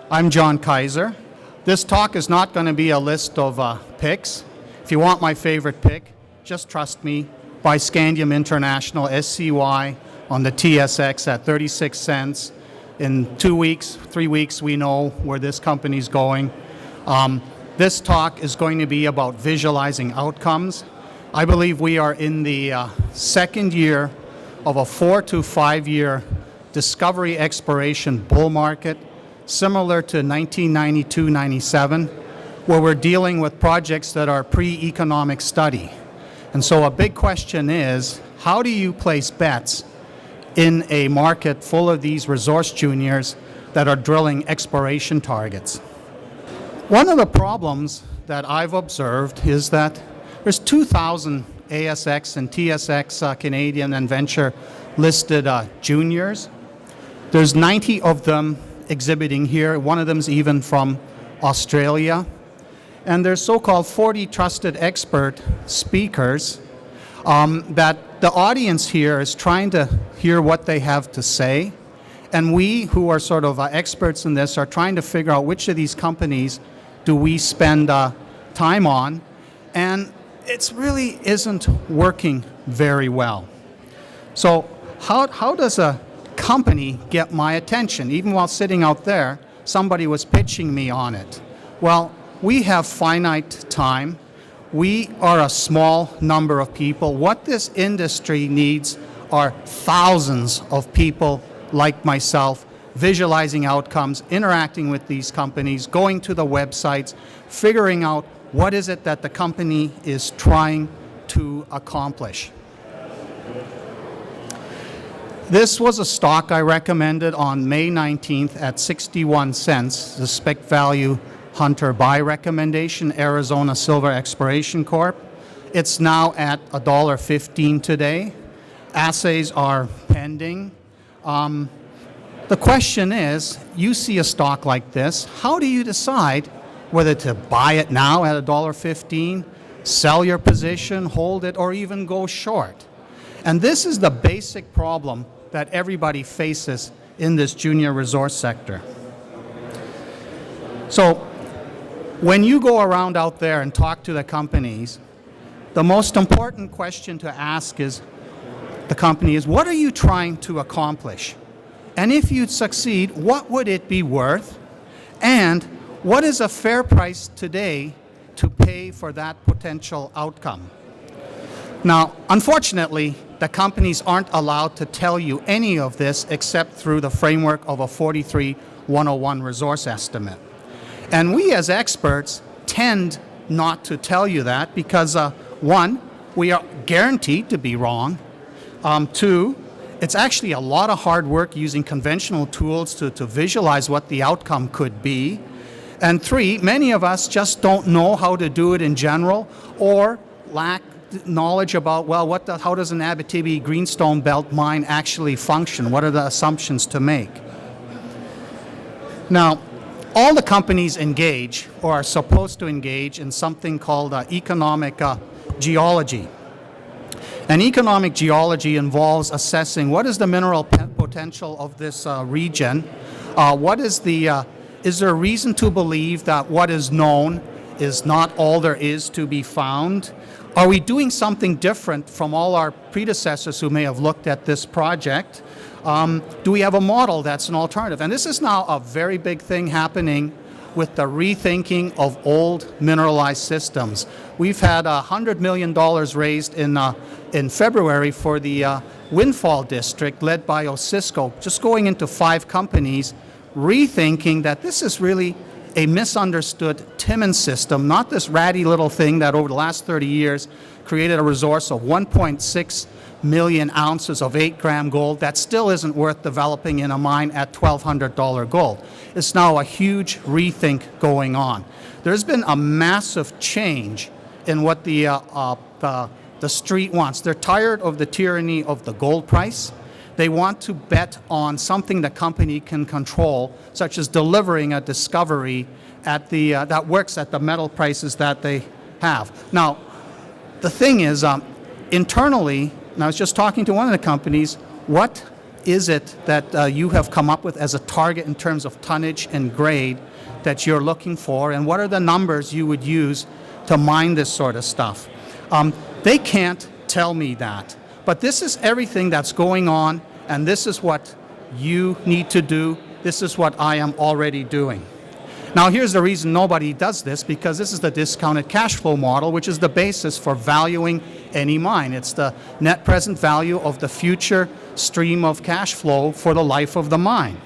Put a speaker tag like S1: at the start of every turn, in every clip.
S1: I'm John Kaiser. This talk is not going to be a list of picks. If you want my favorite pick, just trust me. Buy Scandium International SCY on the TSX at 36 cents. In 2 weeks, 3 weeks, we know where this company's going. This talk is going to be about visualizing outcomes. I believe we are in the second year of a 4 to 5 year discovery exploration bull market, similar to 1992-97, where we're dealing with projects that are pre-economic study. And so a big question is, how do you place bets in a market full of these resource juniors that are drilling exploration targets? One of the problems that I've observed is that there's 2,000 ASX and TSX Canadian and venture listed juniors. There's 90 of them exhibiting here. One of them's even from Australia. And there's so-called 40 trusted expert speakers that the audience here is trying to hear what they have to say. And we, who are sort of experts in this, are trying to figure out which of these companies do we spend time on. And it really isn't working very well. So how does a company get my attention? Even while sitting out there, somebody was pitching me on it. Well, we have finite time. We are a small number of people. What this industry needs are thousands of people like myself, visualizing outcomes, interacting with these companies, going to the websites, figuring out what is it that the company is trying to accomplish. This was a stock I recommended on May 19th at 61 cents, the Spec Value Hunter buy recommendation, Arizona Silver Exploration Corp. It's now at $1.15 today. Assays are pending. The question is, you see a stock like this, how do you decide whether to buy it now at $1.15, sell your position, hold it, or even go short? And this is the basic problem that everybody faces in this junior resource sector. So when you go around out there and talk to the companies, the most important question to ask is, what are you trying to accomplish? And if you succeed, what would it be worth? And what is a fair price today to pay for that potential outcome? Now, unfortunately, the companies aren't allowed to tell you any of this except through the framework of a 43-101 resource estimate. And we as experts tend not to tell you that because, one, we are guaranteed to be wrong. Two, it's actually a lot of hard work using conventional tools to visualize what the outcome could be. And three, many of us just don't know how to do it in general or lack knowledge about, well, how does an Abitibi greenstone belt mine actually function? What are the assumptions to make? Now, all the companies engage or are supposed to engage in something called economic geology. And economic geology involves assessing what is the mineral potential of this region, is there a reason to believe that what is known is not all there is to be found? Are we doing something different from all our predecessors who may have looked at this project? Do we have a model that's an alternative? And this is now a very big thing happening with the rethinking of old mineralized systems. We've had $100 million raised in February for the Windfall District led by Osisko, just going into 5 companies, rethinking that this is really a misunderstood Timmins system, not this ratty little thing that over the last 30 years created a resource of 1.6 million ounces of 8-gram gold that still isn't worth developing in a mine at $1,200 gold. It's now a huge rethink going on. There's been a massive change in what the street wants. They're tired of the tyranny of the gold price. They want to bet on something the company can control, such as delivering a discovery at that works at the metal prices that they have. Now, the thing is, internally, and I was just talking to one of the companies, what is it that you have come up with as a target in terms of tonnage and grade that you're looking for, and what are the numbers you would use to mine this sort of stuff? They can't tell me that. But this is everything that's going on, and this is what you need to do. This is what I am already doing. Now, here's the reason nobody does this, because this is the discounted cash flow model, which is the basis for valuing any mine. It's the net present value of the future stream of cash flow for the life of the mine.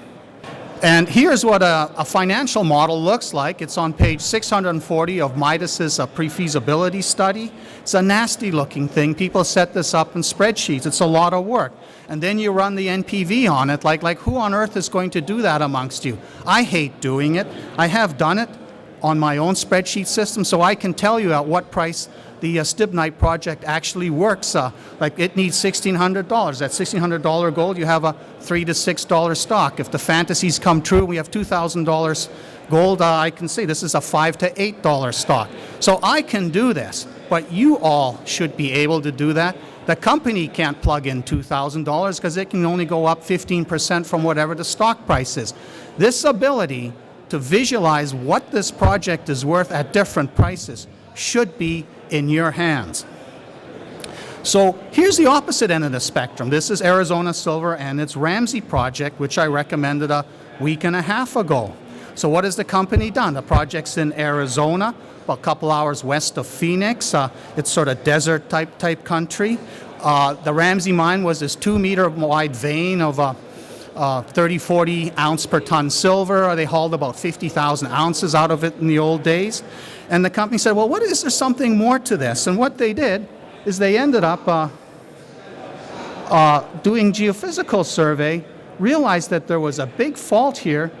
S1: And here's what a financial model looks like. It's on page 640 of Midas's pre-feasibility study. It's a nasty looking thing. People set this up in spreadsheets. It's a lot of work. And then you run the NPV on it. Like who on earth is going to do that amongst you? I hate doing it. I have done it on my own spreadsheet system, so I can tell you at what price the Stibnite project actually works. Like it needs $1,600. At $1,600 gold, you have a $3 to $6 stock. If the fantasies come true, we have $2,000 gold. I can say this is a $5 to $8 stock. So I can do this, but you all should be able to do that. The company can't plug in $2,000 because it can only go up 15% from whatever the stock price is. This ability to visualize what this project is worth at different prices should be in your hands. So here's the opposite end of the spectrum. This is Arizona Silver and its Ramsey Project, which I recommended a week and a half ago. So what has the company done? The project's in Arizona, about a couple hours west of Phoenix. It's sort of desert type country. The Ramsey mine was this 2-meter wide vein of 30-40 ounce per ton silver. They hauled about 50,000 ounces out of it in the old days. And the company said, well, is there something more to this? And what they did is they ended up doing geophysical survey, realized that there was a big fault here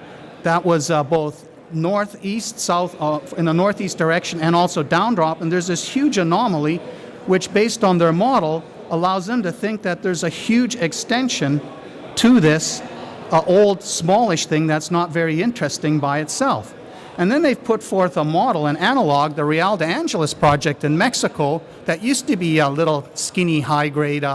S1: that was both northeast, south, in the northeast direction and also down-drop. And there's this huge anomaly, which based on their model allows them to think that there's a huge extension to this old smallish thing that's not very interesting by itself. And then they've put forth a model, an analog, the Real de Angeles project in Mexico, that used to be a little skinny, high-grade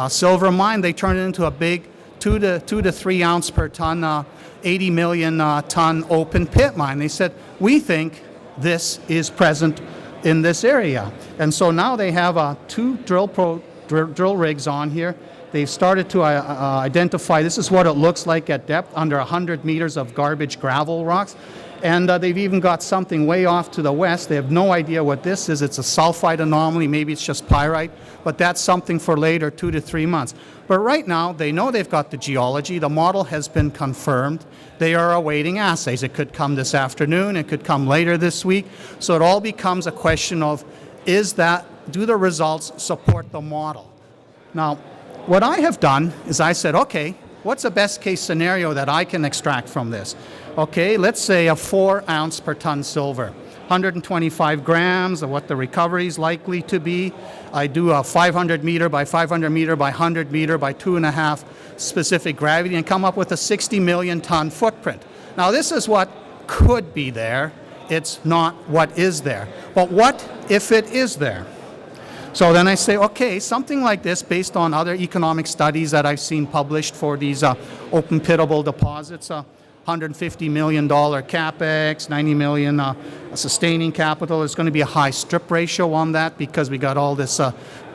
S1: silver mine. They turned it into a big 2 to 3 ounce per ton, 80 million ton open pit mine. They said, we think this is present in this area. And so now they have 2 drill rigs on here. They've started to identify, this is what it looks like at depth, under 100 meters of garbage gravel rocks. And they've even got something way off to the west. They have no idea what this is. It's a sulfide anomaly. Maybe it's just pyrite. But that's something for later, 2 to 3 months. But right now, they know they've got the geology. The model has been confirmed. They are awaiting assays. It could come this afternoon. It could come later this week. So it all becomes a question of, do the results support the model? Now, what I have done is I said, okay, what's the best case scenario that I can extract from this? Okay, let's say a 4 ounce per ton silver, 125 grams of what the recovery is likely to be. I do a 500 meter by 500 meter by 100 meter by 2.5 specific gravity and come up with a 60 million ton footprint. Now this is what could be there. It's not what is there. But what if it is there? So then I say, okay, something like this based on other economic studies that I've seen published for these open pitable deposits, $150 million capex, $90 million sustaining capital. There's going to be a high strip ratio on that because we got all this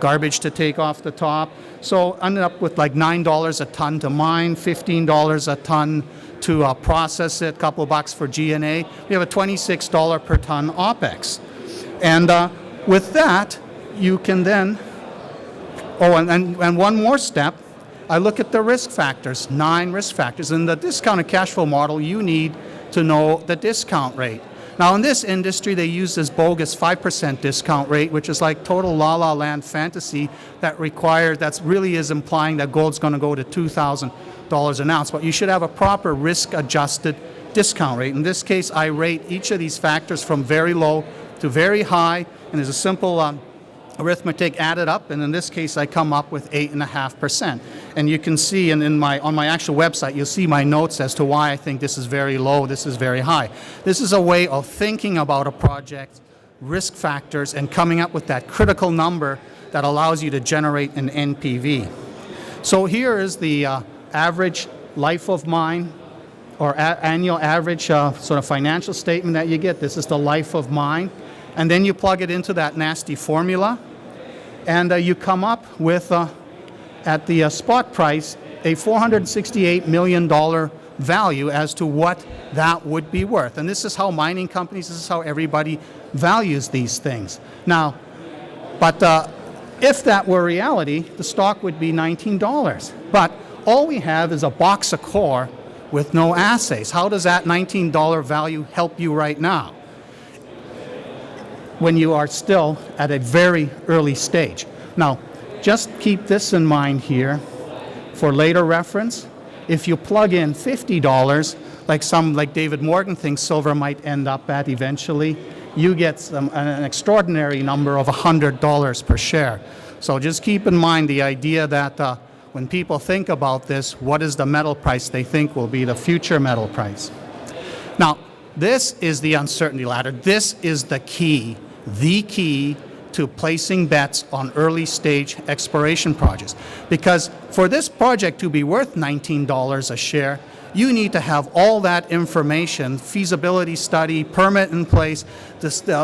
S1: garbage to take off the top. So I ended up with like $9 a ton to mine, $15 a ton to process it, a couple of bucks for G&A. We have a $26 per ton OPEX. And with that, you can then, and one more step, I look at the risk factors, 9 risk factors. In the discounted cash flow model, you need to know the discount rate. Now in this industry, they use this bogus 5% discount rate, which is like total la-la land fantasy that really is implying that gold's going to go to $2,000 an ounce. But you should have a proper risk-adjusted discount rate. In this case, I rate each of these factors from very low to very high, and there's a simple arithmetic added up, and in this case I come up with 8.5%. And you can see on my actual website, you'll see my notes as to why I think this is very low, this is very high. This is a way of thinking about a project, risk factors, and coming up with that critical number that allows you to generate an NPV. So here is the average life of mine or annual average sort of financial statement that you get. This is the life of mine. And then you plug it into that nasty formula, and you come up with, at the spot price, a $468 million value as to what that would be worth. And this is how mining companies, this is how everybody values these things. Now, but if that were reality, the stock would be $19. But all we have is a box of core with no assays. How does that $19 value help you right now, when you are still at a very early stage? Now, just keep this in mind here for later reference. If you plug in $50, like David Morgan thinks silver might end up at eventually, you get an extraordinary number of $100 per share. So just keep in mind the idea that when people think about this, what is the metal price they think will be the future metal price? Now, this is the uncertainty ladder. This is the key to placing bets on early stage exploration projects. Because for this project to be worth $19 a share, you need to have all that information, feasibility study, permit in place,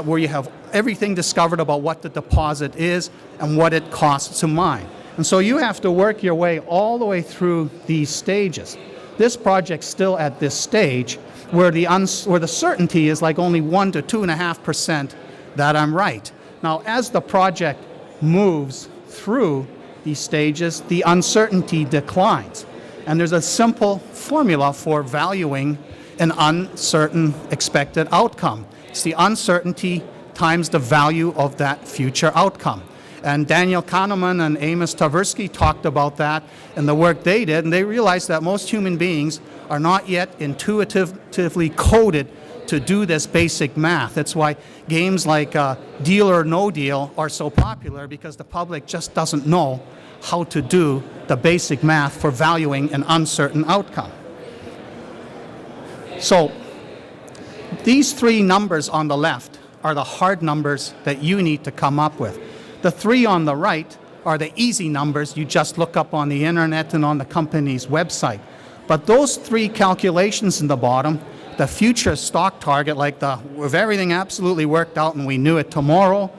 S1: where you have everything discovered about what the deposit is and what it costs to mine. And so you have to work your way all the way through these stages. This project's still at this stage where the certainty is like only 1 to 2.5% that I'm right. Now, as the project moves through these stages, the uncertainty declines. And there's a simple formula for valuing an uncertain expected outcome. It's the uncertainty times the value of that future outcome. And Daniel Kahneman and Amos Tversky talked about that in the work they did, and they realized that most human beings are not yet intuitively coded to do this basic math. That's why games like Deal or No Deal are so popular, because the public just doesn't know how to do the basic math for valuing an uncertain outcome. So these three numbers on the left are the hard numbers that you need to come up with. The three on the right are the easy numbers you just look up on the internet and on the company's website. But those three calculations in the bottom, the future stock target, if everything absolutely worked out and we knew it tomorrow,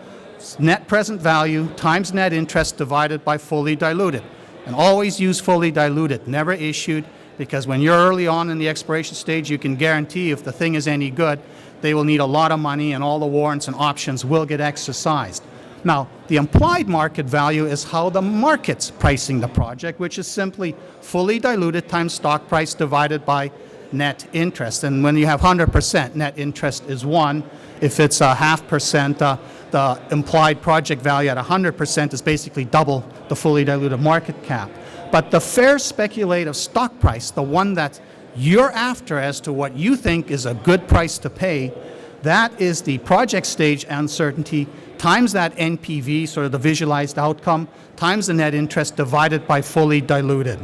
S1: net present value times net interest divided by fully diluted. And always use fully diluted, never issued, because when you're early on in the exploration stage, you can guarantee if the thing is any good, they will need a lot of money and all the warrants and options will get exercised. Now, the implied market value is how the market's pricing the project, which is simply fully diluted times stock price divided by net interest. And when you have 100%, net interest is 1. If it's a 0.5%, the implied project value at 100% is basically double the fully diluted market cap. But the fair speculative stock price, the one that you're after as to what you think is a good price to pay, that is the project stage uncertainty times that NPV, sort of the visualized outcome, times the net interest divided by fully diluted.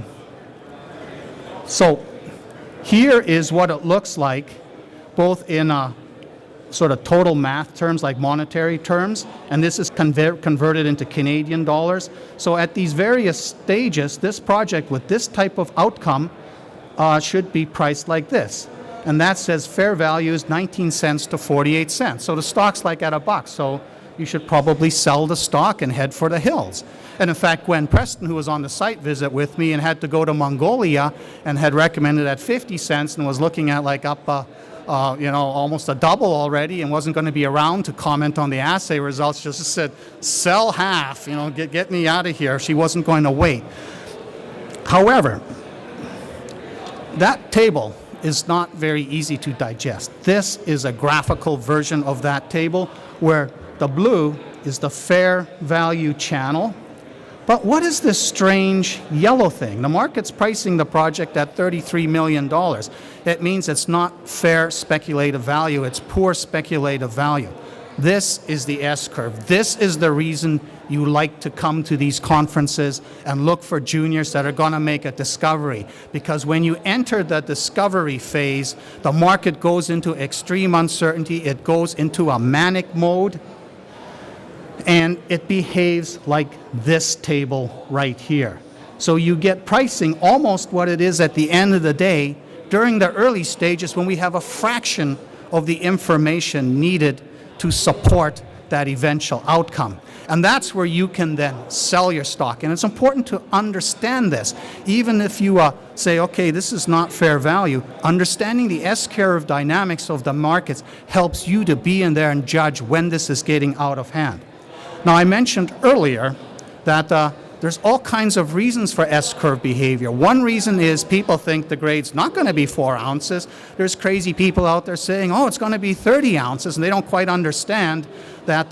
S1: So here is what it looks like, both in sort of total math terms, like monetary terms, and this is converted into Canadian dollars. So at these various stages, this project with this type of outcome should be priced like this. And that says fair value is 19 cents to 48 cents. So the stock's like at $1. So you should probably sell the stock and head for the hills. And in fact, Gwen Preston, who was on the site visit with me and had to go to Mongolia and had recommended at 50 cents and was looking at like up almost a double already and wasn't going to be around to comment on the assay results, just said, sell half, get me out of here. She wasn't going to wait. However, that table is not very easy to digest. This is a graphical version of that table where the blue is the fair value channel. But what is this strange yellow thing? The market's pricing the project at $33 million. It means it's not fair speculative value, it's poor speculative value. This is the S-curve. This is the reason you like to come to these conferences and look for juniors that are going to make a discovery. Because when you enter the discovery phase, the market goes into extreme uncertainty. It goes into a manic mode. And it behaves like this table right here. So you get pricing almost what it is at the end of the day during the early stages when we have a fraction of the information needed to support that eventual outcome. And that's where you can then sell your stock. And it's important to understand this. Even if you say, okay, this is not fair value, understanding the S-curve dynamics of the markets helps you to be in there and judge when this is getting out of hand. Now, I mentioned earlier that there's all kinds of reasons for S-curve behavior. One reason is people think the grade's not going to be 4 ounces. There's crazy people out there saying, oh, it's going to be 30 ounces, and they don't quite understand that,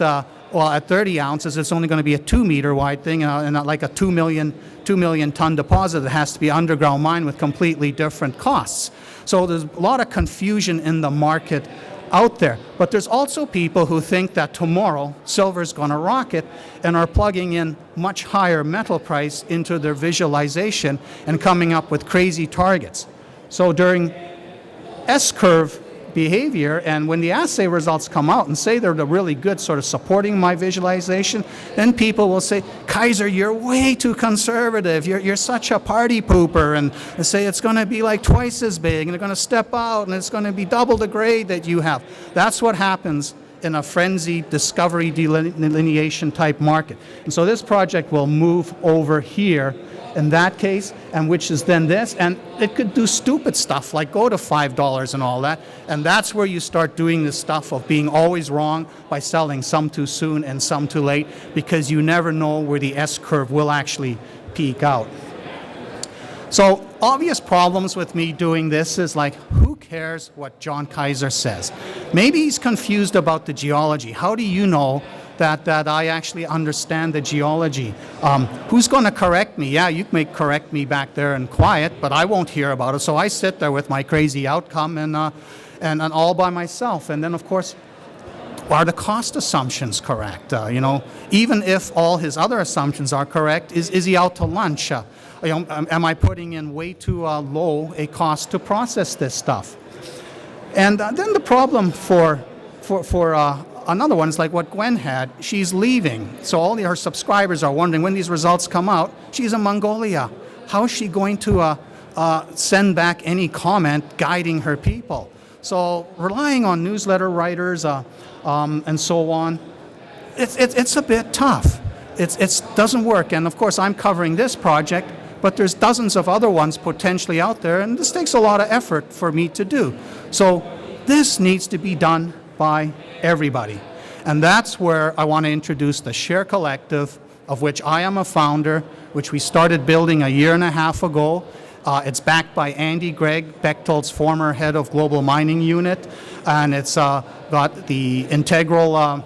S1: well, at 30 ounces, it's only going to be a 2-meter wide thing and not like a 2 million ton deposit that has to be underground mined with completely different costs. So there's a lot of confusion in the market out there. But there's also people who think that tomorrow silver's going to rocket and are plugging in much higher metal price into their visualization and coming up with crazy targets. So during S-curve behavior, and when the assay results come out and say they're really good, sort of supporting my visualization, then people will say, Kaiser, you're way too conservative. You're such a party pooper, and they say it's going to be like twice as big, and they're going to step out, and it's going to be double the grade that you have. That's what happens in a frenzied discovery delineation type market. And so this project will move over here in that case, and which is then this, and it could do stupid stuff like go to $5 and all that, and that's where you start doing this stuff of being always wrong by selling some too soon and some too late, because you never know where the S-curve will actually peak out. So obvious problems with me doing this is like, who cares what John Kaiser says? Maybe he's confused about the geology. How do you know that I actually understand the geology? Who's going to correct me? Yeah, you may correct me back there in quiet, but I won't hear about it. So I sit there with my crazy outcome and all by myself. And then, of course, are the cost assumptions correct? Even if all his other assumptions are correct, is he out to lunch? Am I putting in way too low a cost to process this stuff? And then the problem for another one is like what Gwen had. She's leaving. So all her subscribers are wondering when these results come out. She's in Mongolia. How is she going to send back any comment guiding her people? So relying on newsletter writers and so on, it's a bit tough. It doesn't work. And of course, I'm covering this project, but there's dozens of other ones potentially out there, and this takes a lot of effort for me to do. So this needs to be done by everybody. And that's where I want to introduce the Share Collective, of which I am a founder, which we started building a year and a half ago. It's backed by Andy Gregg, Bechtel's former head of Global Mining Unit, and it's got the integral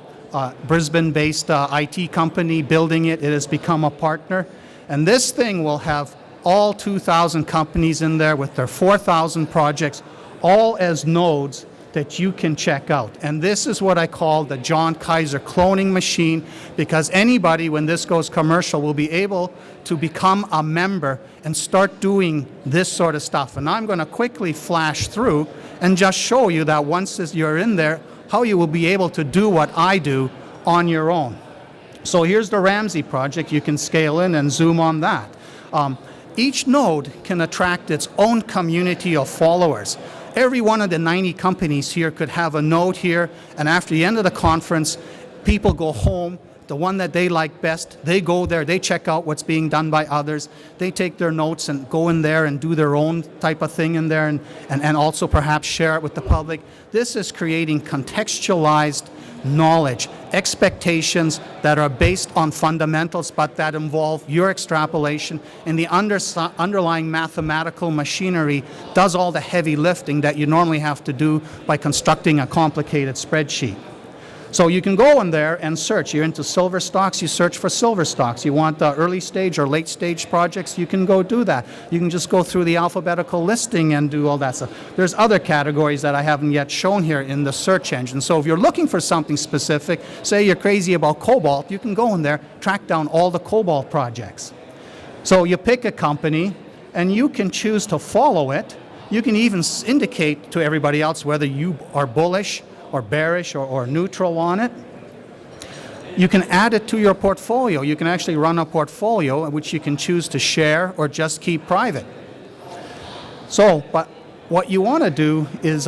S1: Brisbane-based IT company building it. It has become a partner. And this thing will have all 2,000 companies in there with their 4,000 projects, all as nodes that you can check out. And this is what I call the John Kaiser cloning machine, because anybody, when this goes commercial, will be able to become a member and start doing this sort of stuff. And I'm going to quickly flash through and just show you that once you're in there, how you will be able to do what I do on your own. So here's the Ramsey Project. You can scale in and zoom on that. Each node can attract its own community of followers. Every one of the 90 companies here could have a node here, and after the end of the conference, people go home. The one that they like best, they go there, they check out what's being done by others. They take their notes and go in there and do their own type of thing in there, and also perhaps share it with the public. This is creating contextualized knowledge, expectations that are based on fundamentals, but that involve your extrapolation, and the underlying mathematical machinery does all the heavy lifting that you normally have to do by constructing a complicated spreadsheet. So you can go in there and search. You're into silver stocks, you search for silver stocks. You want early stage or late stage projects, you can go do that. You can just go through the alphabetical listing and do all that stuff. There's other categories that I haven't yet shown here in the search engine. So if you're looking for something specific, say you're crazy about cobalt, you can go in there, track down all the cobalt projects. So you pick a company and you can choose to follow it. You can even indicate to everybody else whether you are bullish or bearish or neutral on it. You can add it to your portfolio. You can actually run a portfolio which you can choose to share or just keep private. So, but what you want to do is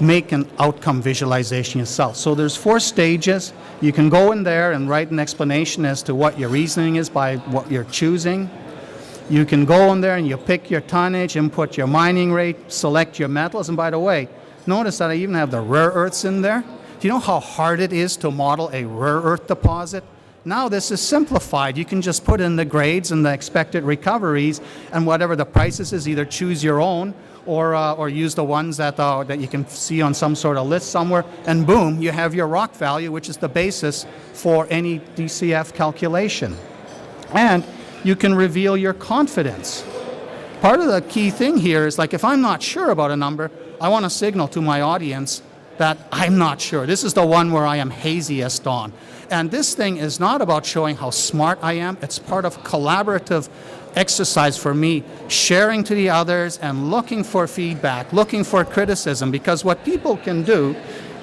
S1: make an outcome visualization yourself. So there's 4 stages. You can go in there and write an explanation as to what your reasoning is by what you're choosing. You can go in there and you pick your tonnage, input your mining rate, select your metals. And by the way, notice that I even have the rare earths in there. Do you know how hard it is to model a rare earth deposit? Now this is simplified. You can just put in the grades and the expected recoveries, and whatever the prices is, either choose your own or use the ones that you can see on some sort of list somewhere, and boom, you have your rock value, which is the basis for any DCF calculation. And you can reveal your confidence. Part of the key thing here is, like, if I'm not sure about a number, I want to signal to my audience that I'm not sure. This is the one where I am haziest on. And this thing is not about showing how smart I am. It's part of collaborative exercise for me, sharing to the others and looking for feedback, looking for criticism, because what people can do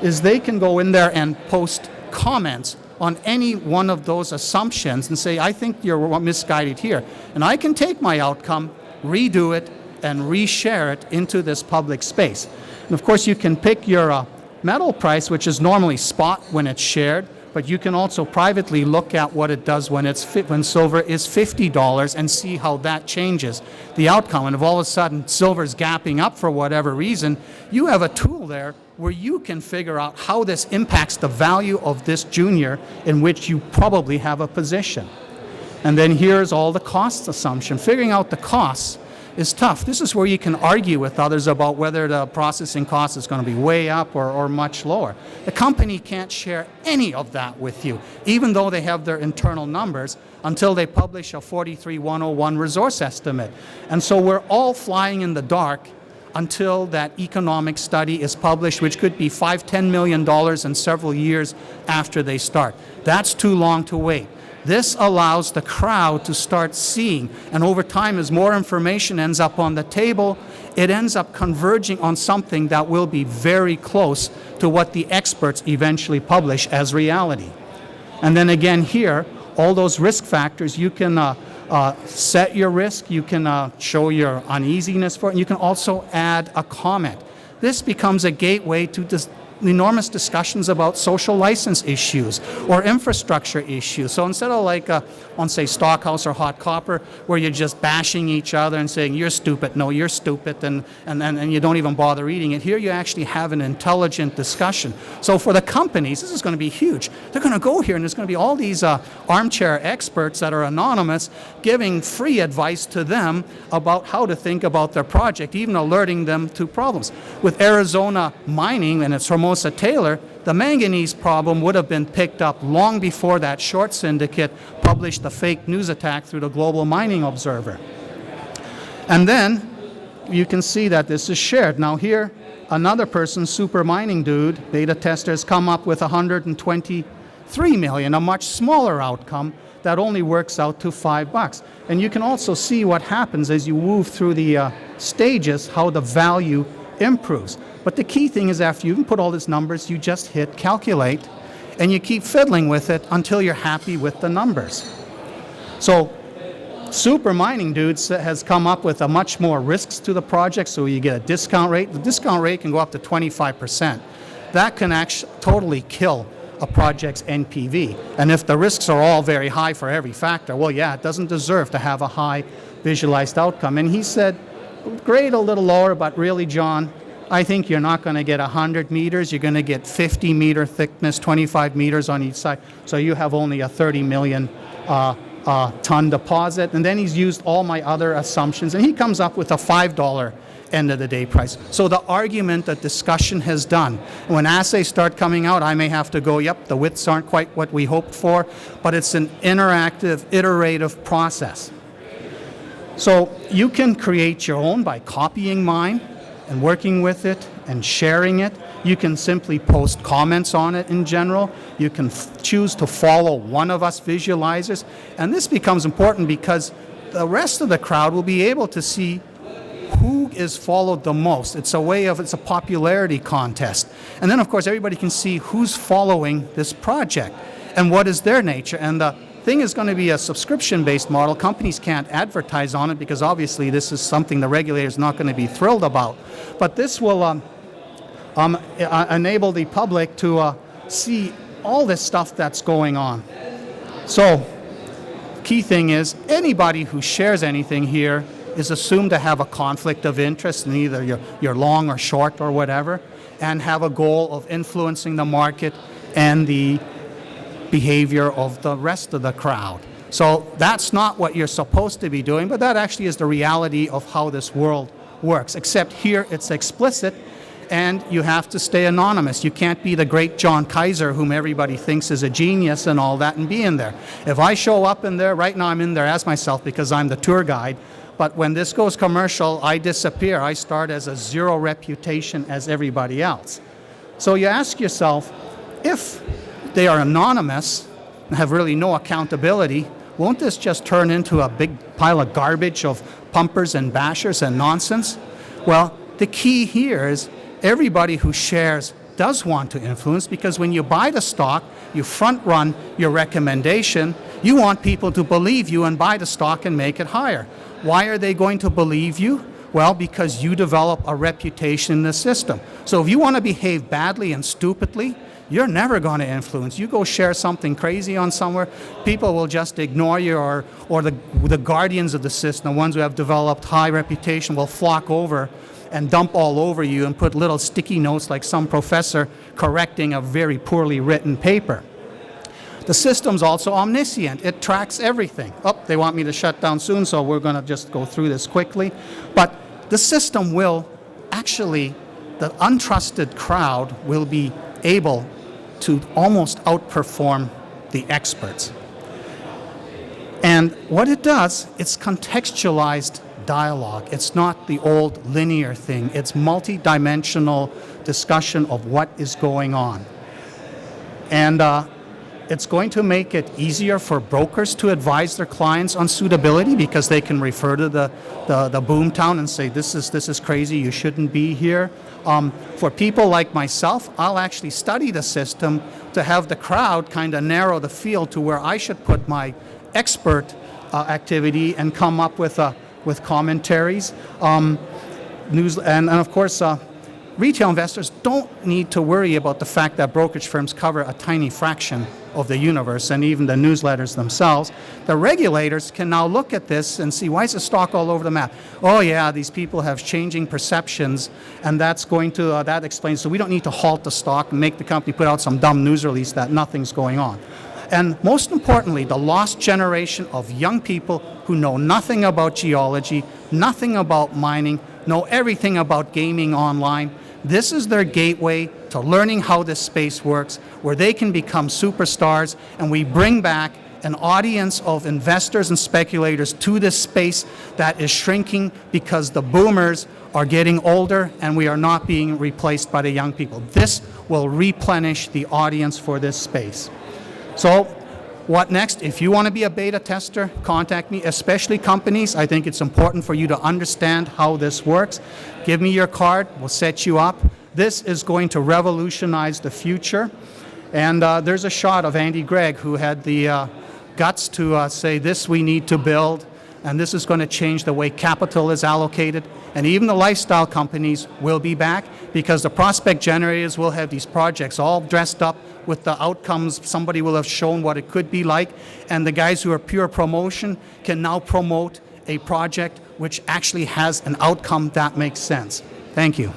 S1: is they can go in there and post comments on any one of those assumptions and say, I think you're misguided here. And I can take my outcome, redo it, and reshare it into this public space. And of course, you can pick your metal price, which is normally spot when it's shared, but you can also privately look at what it does when silver is $50 and see how that changes the outcome. And if all of a sudden silver's gapping up for whatever reason, you have a tool there where you can figure out how this impacts the value of this junior in which you probably have a position. And then here's all the cost assumption. Figuring out the costs is tough. This is where you can argue with others about whether the processing cost is going to be way up or much lower. The company can't share any of that with you, even though they have their internal numbers, until they publish a 43-101 resource estimate. And so we're all flying in the dark until that economic study is published, which could be $5-10 million in several years after they start. That's too long to wait. This allows the crowd to start seeing, and over time, as more information ends up on the table, it ends up converging on something that will be very close to what the experts eventually publish as reality. And then again here, all those risk factors, you can set your risk, you can show your uneasiness for it, and you can also add a comment. This becomes a gateway to enormous discussions about social license issues or infrastructure issues. So instead of like on, say, Stockhouse or Hot Copper, where you're just bashing each other and saying, you're stupid, no, you're stupid, and you don't even bother reading it, here you actually have an intelligent discussion. So for the companies, this is going to be huge. They're going to go here, and there's going to be all these armchair experts that are anonymous giving free advice to them about how to think about their project, even alerting them to problems. With Arizona mining and its Hermosa Taylor, the manganese problem would have been picked up long before that short syndicate published the fake news attack through the Global Mining Observer. And then you can see that this is shared. Now here, another person, Super Mining Dude, beta tester, has come up with 123 million, a much smaller outcome that only works out to $5. And you can also see what happens as you move through the stages, how the value improves. But the key thing is, after you put all these numbers, you just hit calculate, and you keep fiddling with it until you're happy with the numbers. So Super Mining Dudes has come up with a much more risks to the project, so you get a discount rate. The discount rate can go up to 25%. That can actually totally kill a project's NPV. And if the risks are all very high for every factor, well, yeah, it doesn't deserve to have a high visualized outcome. And he said, grade a little lower, but really, John, I think you're not going to get 100 meters. You're going to get 50 meter thickness, 25 meters on each side. So you have only a 30 million ton deposit. And then he's used all my other assumptions, and he comes up with a $5 end of the day price. So the argument that discussion has done, when assays start coming out, I may have to go, yep, the widths aren't quite what we hoped for, but it's an interactive, iterative process. So you can create your own by copying mine and working with it and sharing it. You can simply post comments on it in general. You can choose to follow one of us visualizers. And this becomes important because the rest of the crowd will be able to see who is followed the most. It's a popularity contest. And then, of course, everybody can see who's following this project and what is their nature. And the thing is going to be a subscription-based model. Companies can't advertise on it because obviously this is something the regulator is not going to be thrilled about. But this will enable the public to see all this stuff that's going on. So, key thing is anybody who shares anything here is assumed to have a conflict of interest in either you're long or short or whatever, and have a goal of influencing the market and the behavior of the rest of the crowd. So that's not what you're supposed to be doing, but that actually is the reality of how this world works, except here it's explicit and you have to stay anonymous. You can't be the great John Kaiser, whom everybody thinks is a genius and all that, and be in there. If I show up in there, right now I'm in there as myself because I'm the tour guide, but when this goes commercial, I disappear. I start as a zero reputation as everybody else. So you ask yourself, if they are anonymous and have really no accountability, won't this just turn into a big pile of garbage of pumpers and bashers and nonsense? Well, the key here is everybody who shares does want to influence, because when you buy the stock, you front run your recommendation. You want people to believe you and buy the stock and make it higher. Why are they going to believe you? Well, because you develop a reputation in the system. So if you want to behave badly and stupidly, you're never going to influence. You go share something crazy on somewhere, people will just ignore you, or the guardians of the system, the ones who have developed high reputation, will flock over and dump all over you and put little sticky notes like some professor correcting a very poorly written paper. The system's also omniscient. It tracks everything. Oh, they want me to shut down soon, so we're going to just go through this quickly. But the system will actually, the untrusted crowd will be able to almost outperform the experts. And what it does, it's contextualized dialogue. It's not the old linear thing. It's multi-dimensional discussion of what is going on. And it's going to make it easier for brokers to advise their clients on suitability, because they can refer to the boomtown and say, this is crazy, you shouldn't be here. For people like myself, I'll actually study the system to have the crowd kind of narrow the field to where I should put my expert activity and come up with commentaries. News, and of course, retail investors don't need to worry about the fact that brokerage firms cover a tiny fraction of the universe, and even the newsletters themselves. The regulators can now look at this and see, why is the stock all over the map? Oh yeah, these people have changing perceptions, and that's going to, that explains, so we don't need to halt the stock and make the company put out some dumb news release that nothing's going on. And most importantly, the lost generation of young people who know nothing about geology, nothing about mining, know everything about gaming online. This is their gateway to learning how this space works, where they can become superstars, and we bring back an audience of investors and speculators to this space that is shrinking because the boomers are getting older and we are not being replaced by the young people. This will replenish the audience for this space. So what next? If you want to be a beta tester, contact me, especially companies. I think it's important for you to understand how this works. Give me your card, we'll set you up. This is going to revolutionize the future. And there's a shot of Andy Gregg, who had the guts to say, this we need to build, and this is going to change the way capital is allocated. And even the lifestyle companies will be back, because the prospect generators will have these projects all dressed up with the outcomes. Somebody will have shown what it could be like, and the guys who are pure promotion can now promote a project which actually has an outcome that makes sense. Thank you.